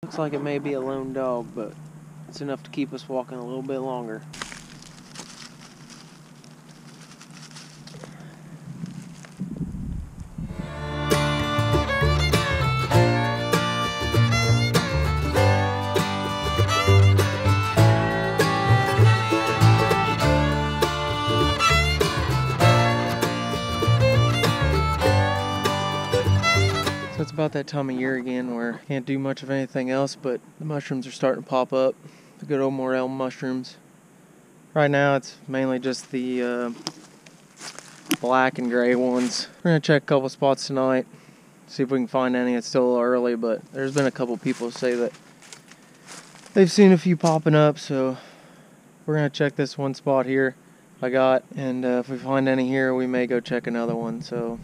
Looks like it may be a lone dog, but it's enough to keep us walking a little bit longer. So it's about that time of year again where can't do much of anything else, but the mushrooms are starting to pop up. The good old morel mushrooms. Right now it's mainly just the black and gray ones. We're gonna check a couple spots tonight, see if we can find any. It's still a little early, but there's been a couple people say that they've seen a few popping up, so we're gonna check this one spot here I got, and if we find any here, we may go check another one. So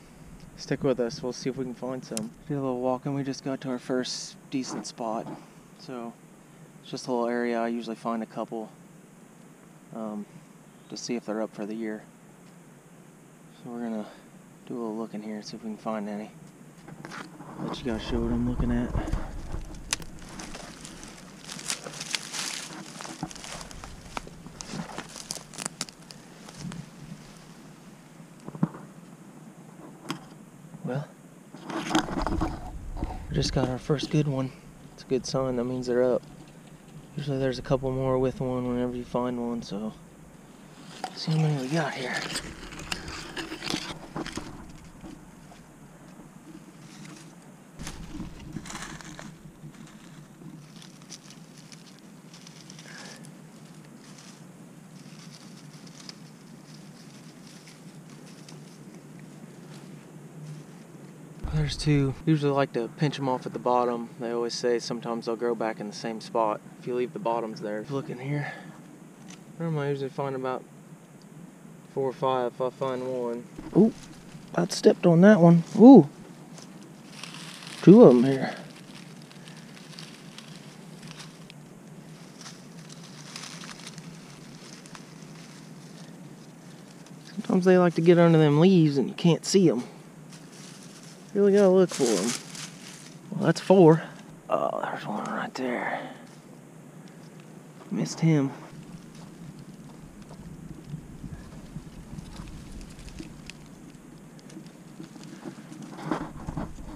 stick with us, we'll see if we can find some. Did a little walking, we just got to our first decent spot. So it's just a little area, I usually find a couple to see if they're up for the year. So we're gonna do a little look in here, see if we can find any. Let you guys show what I'm looking at. Well, we just got our first good one. It's a good sign, that means they're up. Usually there's a couple more with one whenever you find one, so let's see how many we got here. There's two. Usually like to pinch them off at the bottom. They always say sometimes they'll grow back in the same spot if you leave the bottoms there. Look in here. I usually find about 4 or 5 if I find one. Ooh, I stepped on that one. Ooh, 2 of them here. Sometimes they like to get under them leaves and you can't see them. Really gotta look for them. Well, that's 4. Oh, there's one right there. Missed him.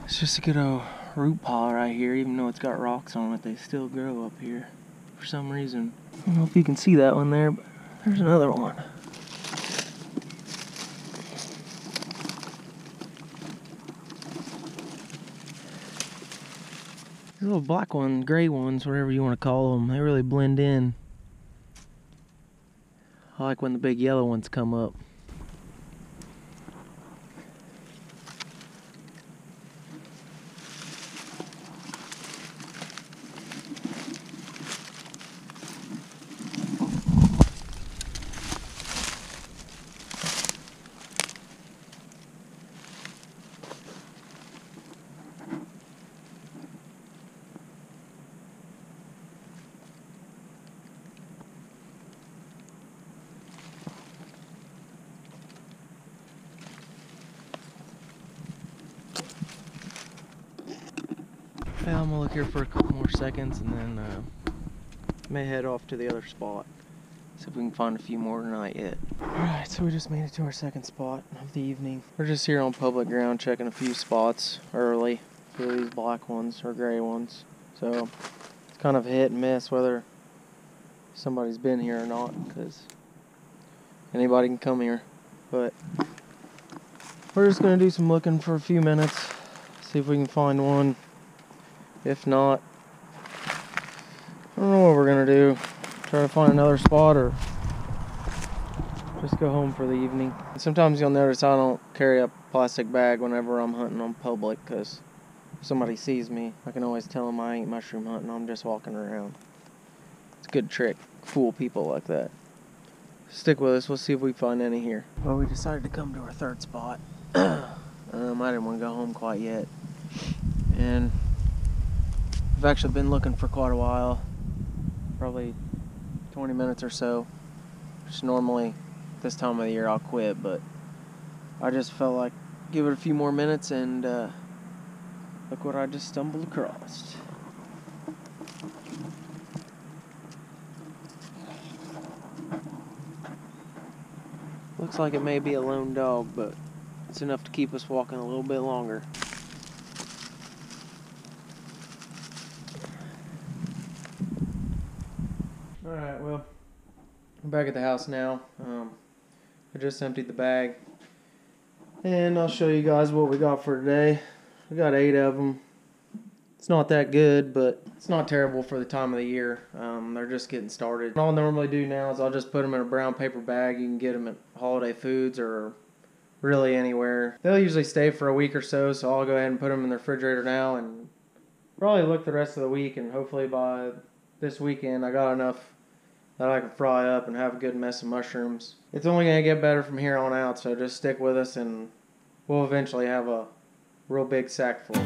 It's just a good old root pile right here. Even though it's got rocks on it, they still grow up here for some reason. I don't know if you can see that one there, but there's another one. These little black ones, gray ones, whatever you want to call them, they really blend in. I like when the big yellow ones come up. Yeah, I'm gonna look here for a couple more seconds and then may head off to the other spot. See if we can find a few more tonight yet. Alright, so we just made it to our second spot of the evening. We're just here on public ground checking a few spots early. A few of these black ones or gray ones. So it's kind of a hit and miss whether somebody's been here or not, because anybody can come here. But we're just gonna do some looking for a few minutes, see if we can find one. If not, I don't know what we're gonna do. Try to find another spot or just go home for the evening. Sometimes you'll notice I don't carry a plastic bag whenever I'm hunting on public, because if somebody sees me, I can always tell them I ain't mushroom hunting, I'm just walking around. It's a good trick, fool people like that. Stick with us, we'll see if we find any here. Well, we decided to come to our third spot. I didn't want to go home quite yet. And I've actually been looking for quite a while, probably 20 minutes or so, which normally this time of the year I'll quit, but I just felt like give it a few more minutes, and look what I just stumbled across. Looks like it may be a lone dog, but it's enough to keep us walking a little bit longer. Alright, well, I'm back at the house now. I just emptied the bag. And I'll show you guys what we got for today. We got 8 of them. It's not that good, but it's not terrible for the time of the year. They're just getting started. What I'll normally do now is I'll just put them in a brown paper bag. You can get them at Holiday Foods or really anywhere. They'll usually stay for a week or so, so I'll go ahead and put them in the refrigerator now and probably look the rest of the week, and hopefully by this weekend I got enough that I can fry up and have a good mess of mushrooms. It's only going to get better from here on out, so just stick with us and we'll eventually have a real big sack full.